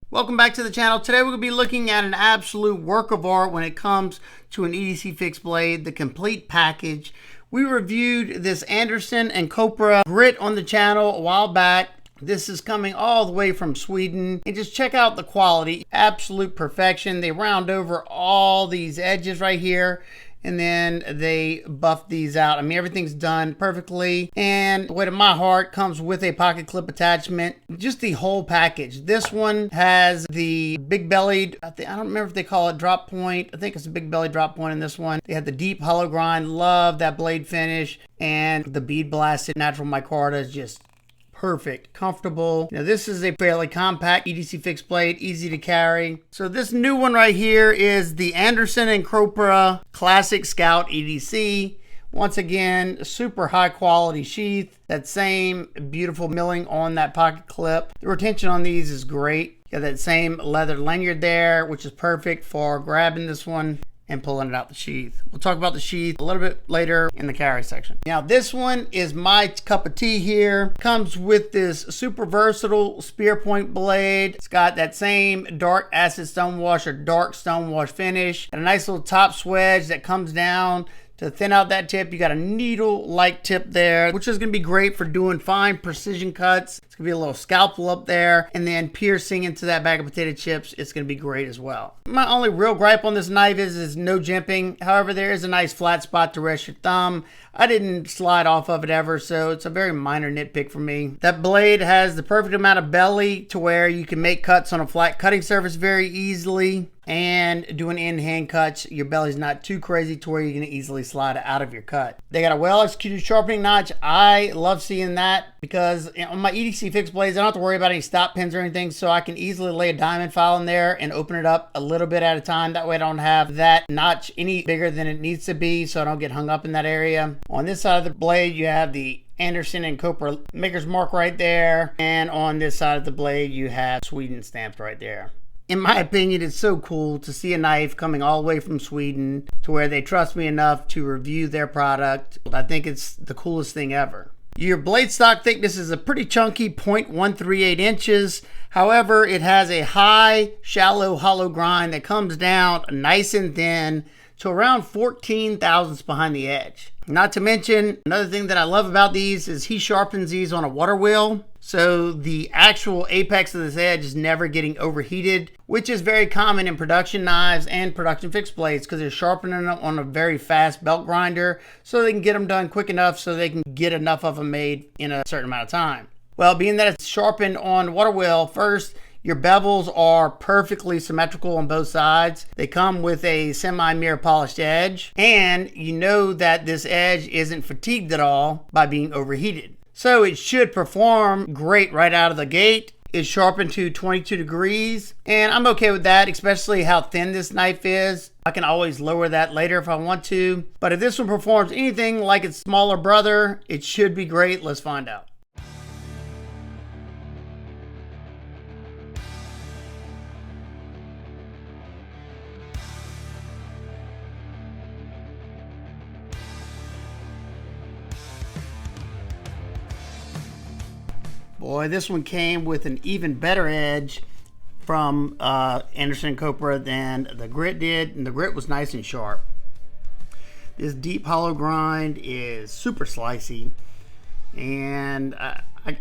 Welcome back to the channel. Today we're going to be looking at an absolute work of art when it comes to an EDC Fixed Blade, the complete package. We reviewed this Andersson and Copra grit on the channel a while back. This is coming all the way from Sweden, and just check out the quality. Absolute perfection. They round over all these edges right here, and then they buff these out. I mean, everything's done perfectly, and the way to my heart comes with a pocket clip attachment. Just the whole package. This one has the big bellied, I don't remember if they call it drop point. I think it's a big belly drop point in this one. They had the deep hollow grind. Love that blade finish, and the bead blasted natural micarta is just perfect, comfortable. Now this is a fairly compact EDC Fixed Blade, easy to carry. So this new one right here is the Andersson Copra Classic Scout EDC. Once again, super high quality sheath. That same beautiful milling on that pocket clip. The retention on these is great. You got that same leather lanyard there, which is perfect for grabbing this one and pulling it out the sheath. We'll talk about the sheath a little bit later in the carry section. Now this one is my cup of tea here. Comes with this super versatile spear point blade. It's got that same dark acid stonewash or dark stonewash finish. And a nice little top swedge that comes down to thin out that tip. You got a needle-like tip there, which is gonna be great for doing fine precision cuts. It's gonna be a little scalpel up there, and then piercing into that bag of potato chips. It's gonna be great as well. My only real gripe on this knife is no jimping. However, there is a nice flat spot to rest your thumb. I didn't slide off of it ever, so it's a very minor nitpick for me. That blade has the perfect amount of belly to where you can make cuts on a flat cutting surface very easily, and doing in-hand cuts, your belly's not too crazy to where you're gonna easily slide it out of your cut. They got a well-executed sharpening notch. I love seeing that because on my EDC Fixed Blades, I don't have to worry about any stop pins or anything, so I can easily lay a diamond file in there and open it up a little bit at a time. That way I don't have that notch any bigger than it needs to be, so I don't get hung up in that area. On this side of the blade, you have the Andersson Copra maker's mark right there, and on this side of the blade, you have Sweden stamped right there. In my opinion, it's so cool to see a knife coming all the way from Sweden to where they trust me enough to review their product. I think it's the coolest thing ever. Your blade stock thickness is a pretty chunky 0.138 inches. However, it has a high, shallow, hollow grind that comes down nice and thin to around 14 thousandths behind the edge. Not to mention, another thing that I love about these is he sharpens these on a water wheel. So the actual apex of this edge is never getting overheated, which is very common in production knives and production fixed blades because they're sharpening them on a very fast belt grinder so they can get them done quick enough so they can get enough of them made in a certain amount of time. Well, being that it's sharpened on water wheel, first, your bevels are perfectly symmetrical on both sides. They come with a semi-mirror polished edge, and you know that this edge isn't fatigued at all by being overheated. So it should perform great right out of the gate. It's sharpened to 22 degrees, and I'm okay with that, especially how thin this knife is. I can always lower that later if I want to. But if this one performs anything like its smaller brother, it should be great. Let's find out. Boy, this one came with an even better edge from Andersson Copra than the grit did, and the grit was nice and sharp. This deep hollow grind is super slicey, and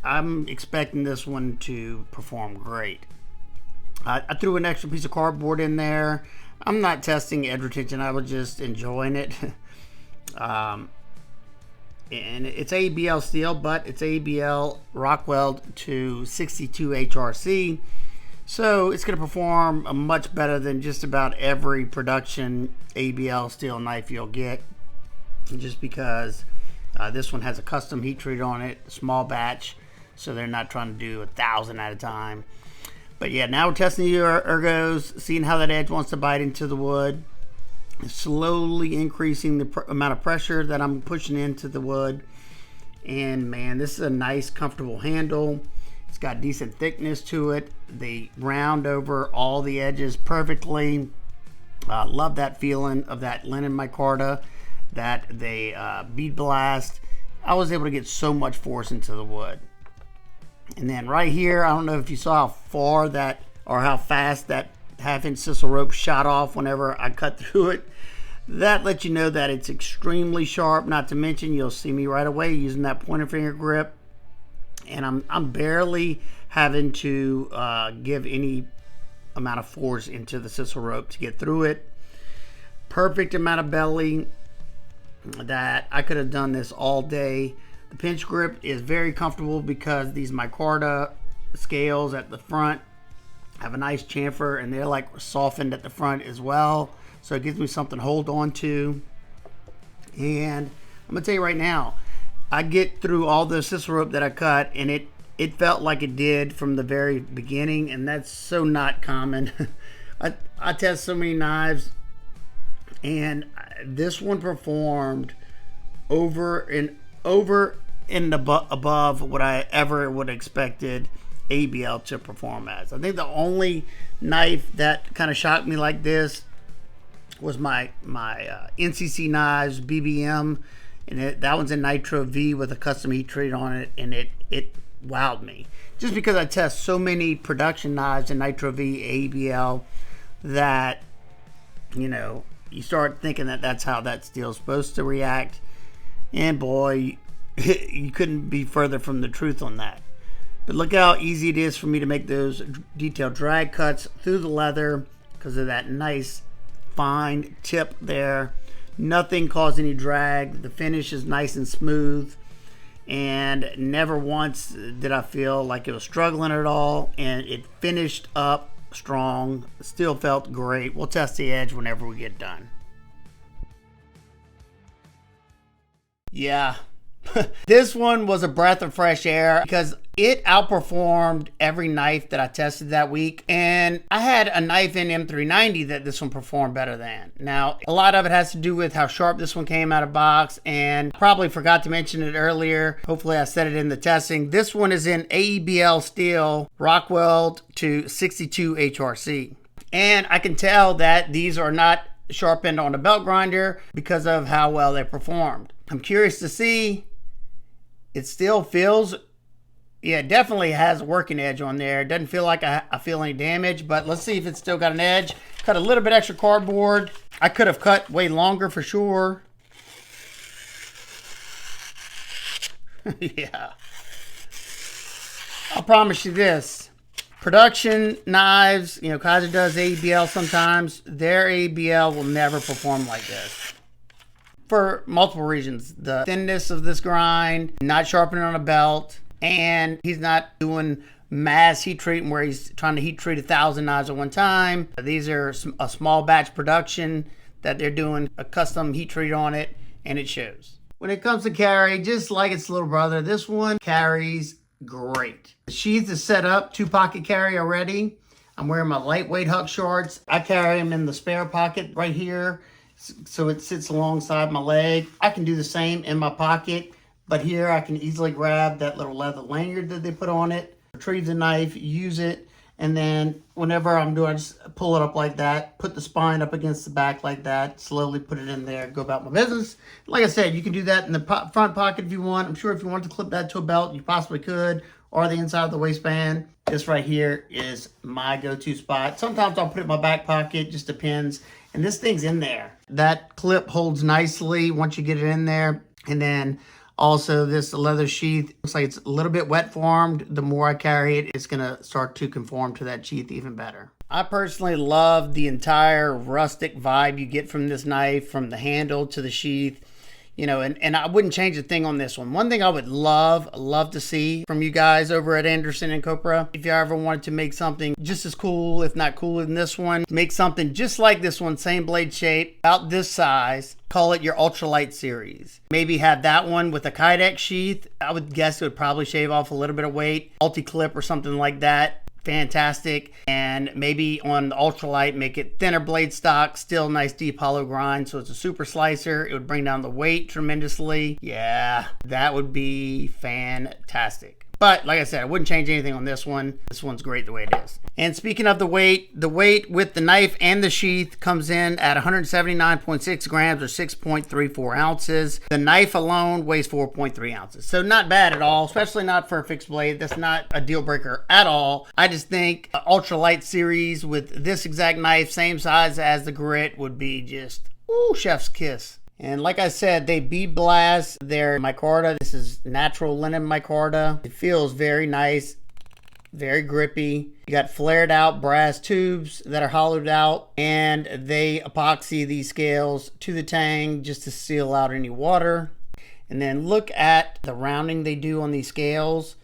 I'm expecting this one to perform great. I threw an extra piece of cardboard in there. I'm not testing edge retention, I was just enjoying it. And it's Aeb-l steel, but it's Aeb-l rock weld to 62 HRC. So it's going to perform much better than just about every production Aeb-l steel knife you'll get. Just because this one has a custom heat treat on it, small batch. So they're not trying to do 1,000 at a time. But yeah, now we're testing the ergos, seeing how that edge wants to bite into the wood. Slowly increasing the amount of pressure that I'm pushing into the wood, and man, this is a nice comfortable handle. It's got decent thickness to it. They round over all the edges perfectly. Love that feeling of that linen micarta that they bead blast. I was able to get so much force into the wood. And then right here, I don't know if you saw how far that or how fast that 1/2-inch sisal rope shot off whenever I cut through it. That lets you know that it's extremely sharp. Not to mention, you'll see me right away using that pointer finger grip, and I'm barely having to give any amount of force into the sisal rope to get through it. Perfect amount of belly that I could have done this all day. The pinch grip is very comfortable because these micarta scales at the front have a nice chamfer, and they're like softened at the front as well, so it gives me something to hold on to. And I'm gonna tell you right now, I get through all the sisal rope that I cut, and it felt like it did from the very beginning, and that's so not common. I test so many knives, and this one performed over and above what I ever would have expected Aeb-l to perform as. I think the only knife that kind of shocked me like this was my NCC knives BBM, and that one's a Nitro V with a custom heat treat on it, and it wowed me. Just because I test so many production knives in Nitro V, Aeb-l, that, you know, you start thinking that that's how that steel's supposed to react, and boy, you couldn't be further from the truth on that. But look how easy it is for me to make those detailed drag cuts through the leather because of that nice fine tip there. Nothing caused any drag. The finish is nice and smooth, and never once did I feel like it was struggling at all, and it finished up strong. Still felt great. We'll test the edge whenever we get done. Yeah. This one was a breath of fresh air because it outperformed every knife that I tested that week, and I had a knife in M390 that this one performed better than. Now, a lot of it has to do with how sharp this one came out of box, and probably forgot to mention it earlier. Hopefully I said it in the testing. This one is in Aeb-l steel, Rockweld to 62 HRC, and I can tell that these are not sharpened on a belt grinder because of how well they performed. I'm curious to see. It still feels, yeah, it definitely has a working edge on there. It doesn't feel like I feel any damage, but let's see if it's still got an edge. Cut a little bit extra cardboard. I could have cut way longer for sure. Yeah. I'll promise you this. Production knives, you know, Kaiser does Aeb-l sometimes. Their Aeb-l will never perform like this. For multiple reasons. The thinness of this grind, not sharpening on a belt, and he's not doing mass heat treating where he's trying to heat treat 1,000 knives at one time. These are a small batch production that they're doing a custom heat treat on it, and it shows. When it comes to carry, just like its little brother, this one carries great. The sheath is set up 2-pocket carry already. I'm wearing my lightweight Huck shorts. I carry them in the spare pocket right here, so it sits alongside my leg. I can do the same in my pocket, but here I can easily grab that little leather lanyard that they put on it, retrieve the knife, use it, and then whenever I'm doing, I just pull it up like that, put the spine up against the back like that, slowly put it in there, go about my business. Like I said, you can do that in the front pocket if you want. I'm sure if you want to clip that to a belt, you possibly could, or the inside of the waistband. This right here is my go-to spot. Sometimes I'll put it in my back pocket, just depends. And this thing's in there. That clip holds nicely once you get it in there. And then also this leather sheath, looks like it's a little bit wet formed. The more I carry it, it's gonna start to conform to that sheath even better. I personally love the entire rustic vibe you get from this knife, from the handle to the sheath. You know, and I wouldn't change a thing on this one. One thing I would love to see from you guys over at Andersson Copra, if you ever wanted to make something just as cool, if not cooler than this one, make something just like this one, same blade shape, about this size, call it your ultralight series. Maybe have that one with a Kydex sheath. I would guess it would probably shave off a little bit of weight, multi-clip or something like that. Fantastic. And maybe on the ultralight, make it thinner blade stock, still nice deep hollow grind, so it's a super slicer. It would bring down the weight tremendously. Yeah, that would be fantastic. But like I said, I wouldn't change anything on this one. This one's great the way it is. And speaking of the weight with the knife and the sheath comes in at 179.6 grams or 6.34 ounces. The knife alone weighs 4.3 ounces. So not bad at all, especially not for a fixed blade. That's not a deal breaker at all. I just think an ultralight series with this exact knife, same size as the grit, would be just, ooh, chef's kiss. And like I said, they bead blast their micarta. This is natural linen micarta. It feels very nice, very grippy. You got flared out brass tubes that are hollowed out, and they epoxy these scales to the tang just to seal out any water. And then look at the rounding they do on these scales,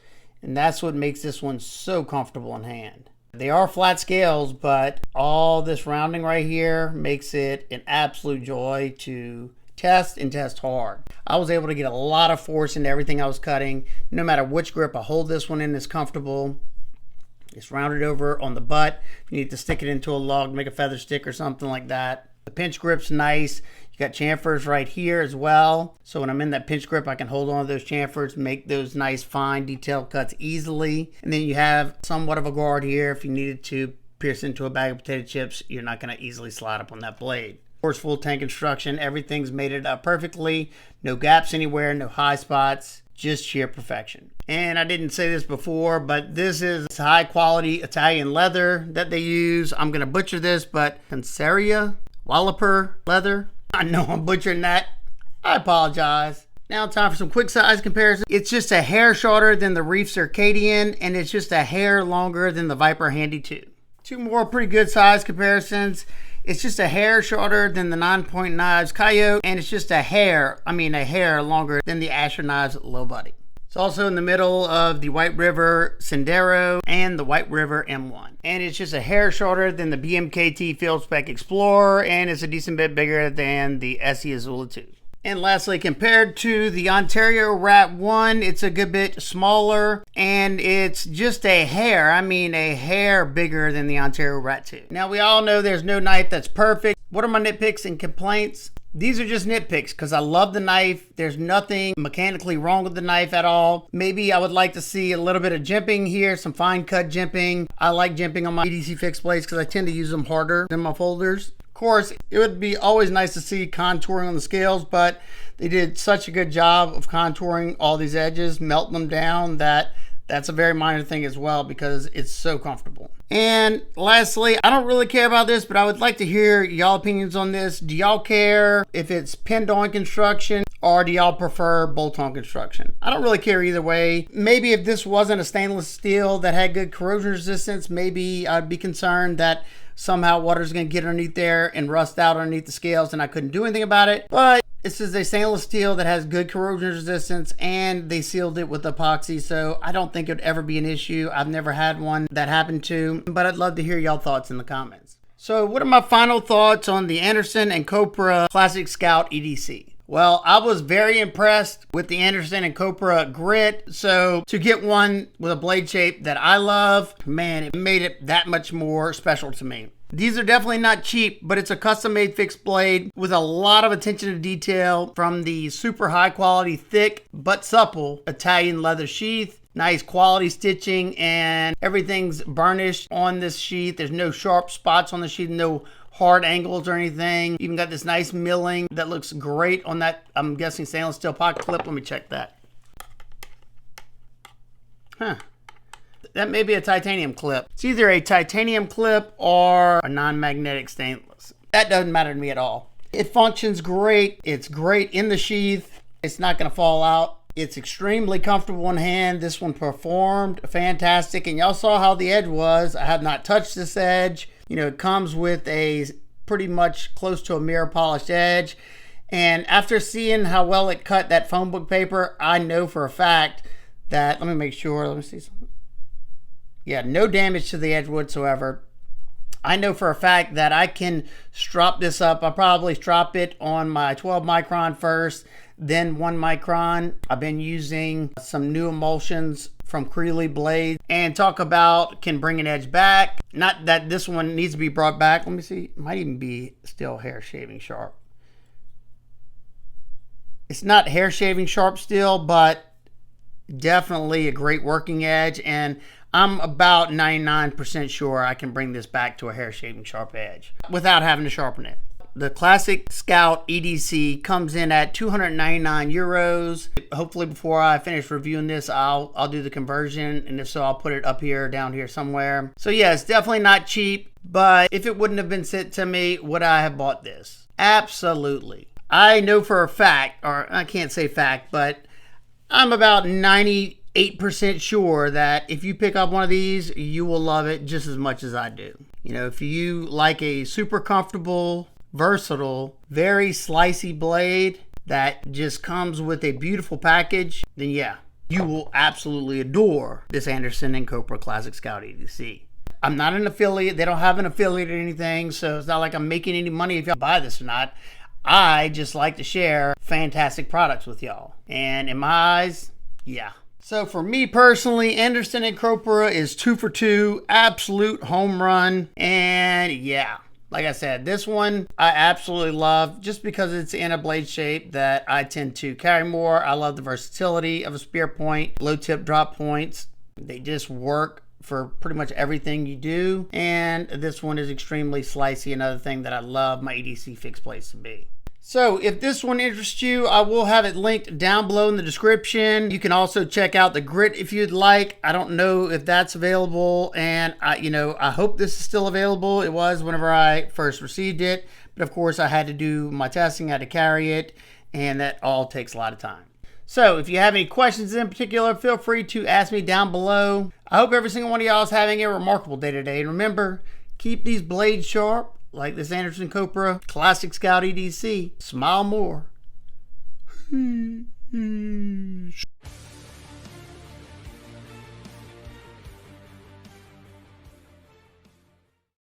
and that's what makes this one so comfortable in hand. They are flat scales, but all this rounding right here makes it an absolute joy to test and test hard. I was able to get a lot of force into everything I was cutting. No matter which grip I hold this one in, is comfortable. It's rounded over on the butt. If you need to stick it into a log, make a feather stick or something like that. The pinch grip's nice. You got chamfers right here as well. So when I'm in that pinch grip, I can hold on to those chamfers, make those nice fine detailed cuts easily. And then you have somewhat of a guard here. If you needed to pierce into a bag of potato chips, you're not going to easily slide up on that blade. Of course, full tang construction. Everything's mated up perfectly. No gaps anywhere, no high spots, just sheer perfection. And I didn't say this before, but this is high quality Italian leather that they use. I'm going to butcher this, but Conceria Walloper leather. I know I'm butchering that. I apologize. Now time for some quick size comparison. It's just a hair shorter than the Reef Circadian, and it's just a hair longer than the Viper Handy 2. Two more pretty good size comparisons. It's just a hair shorter than the 9-point knives Coyote, and it's just a hair longer than the Asher knives Low Buddy. It's also in the middle of the White River Sendero and the White River M1. And it's just a hair shorter than the BMKT Field Spec Explorer, and it's a decent bit bigger than the SE Azula 2. And lastly, compared to the Ontario Rat 1, it's a good bit smaller, and it's just a hair bigger than the Ontario Rat 2. Now, we all know there's no knife that's perfect. What are my nitpicks and complaints? These are just nitpicks because I love the knife. There's nothing mechanically wrong with the knife at all. Maybe I would like to see a little bit of jimping here, some fine cut jimping. I like jimping on my EDC fixed blades because I tend to use them harder than my folders. Of course, it would be always nice to see contouring on the scales, but they did such a good job of contouring all these edges, melting them down, that's a very minor thing as well because it's so comfortable. And lastly, I don't really care about this, but I would like to hear y'all opinions on this. Do y'all care if it's pinned-on construction or do y'all prefer bolt-on construction? I don't really care either way. Maybe if this wasn't a stainless steel that had good corrosion resistance, maybe I'd be concerned that somehow water's going to get underneath there and rust out underneath the scales and I couldn't do anything about it. But this is a stainless steel that has good corrosion resistance and they sealed it with epoxy, so I don't think it would ever be an issue. I've never had one that happened to, but I'd love to hear y'all thoughts in the comments. So what are my final thoughts on the Andersson Copra Classic Scout EDC? Well, I was very impressed with the Andersson Copra grit. So to get one with a blade shape that I love, man, it made it that much more special to me. These are definitely not cheap, but it's a custom-made fixed blade with a lot of attention to detail from the super high-quality, thick but supple Italian leather sheath. Nice quality stitching, and everything's burnished on this sheath. There's no sharp spots on the sheath, no hard angles or anything. Even got this nice milling that looks great on that, I'm guessing, stainless steel pocket clip. Let me check that. That may be a titanium clip. It's either a titanium clip or a non-magnetic stainless. That doesn't matter to me at all. It functions great. It's great in the sheath. It's not going to fall out. It's extremely comfortable in hand. This one performed fantastic. And y'all saw how the edge was. I have not touched this edge. You know, it comes with a pretty much close to a mirror polished edge. And after seeing how well it cut that phone book paper, I know for a fact that, let me make sure, let me see something. Yeah, no damage to the edge whatsoever. I know for a fact that I can strop this up. I'll probably strop it on my 12 micron first, then 1 micron. I've been using some new emulsions from Creeley Blade and talk about can bring an edge back. Not that this one needs to be brought back. Let me see. It might even be still hair shaving sharp. It's not hair shaving sharp still, but Definitely a great working edge, and I'm about 99% sure I can bring this back to a hair shaving sharp edge without having to sharpen it. The Classic Scout EDC comes in at 299 euros. Hopefully before I finish reviewing this, I'll do the conversion, and if so, I'll put it up here, down here somewhere. So yeah, it's definitely not cheap, but if it wouldn't have been sent to me, would I have bought this? Absolutely. I know for a fact, or I can't say fact, but I'm about 98% sure that if you pick up one of these, you will love it just as much as I do. You know, if you like a super comfortable, versatile, very slicey blade that just comes with a beautiful package, then yeah, you will absolutely adore this Andersson Copra Classic Scout EDC. I'm not an affiliate. They don't have an affiliate or anything, so it's not like I'm making any money if y'all buy this or not. I just like to share fantastic products with y'all. And in my eyes, yeah. So for me personally, Andersson Copra is 2 for 2, absolute home run. And yeah, like I said, this one I absolutely love just because it's in a blade shape that I tend to carry more. I love the versatility of a spear point, low tip drop points. They just work for pretty much everything you do. And this one is extremely slicey, another thing that I love my EDC fixed blades to be. So if this one interests you, I will have it linked down below in the description. You can also check out the grit if you'd like. I don't know if that's available, and I hope this is still available. It was whenever I first received it, but of course I had to do my testing, I had to carry it, and that all takes a lot of time. So if you have any questions in particular, feel free to ask me down below. I hope every single one of y'all is having a remarkable day today, and remember, keep these blades sharp. Like this Andersson Copra Classic Scout EDC. Smile more.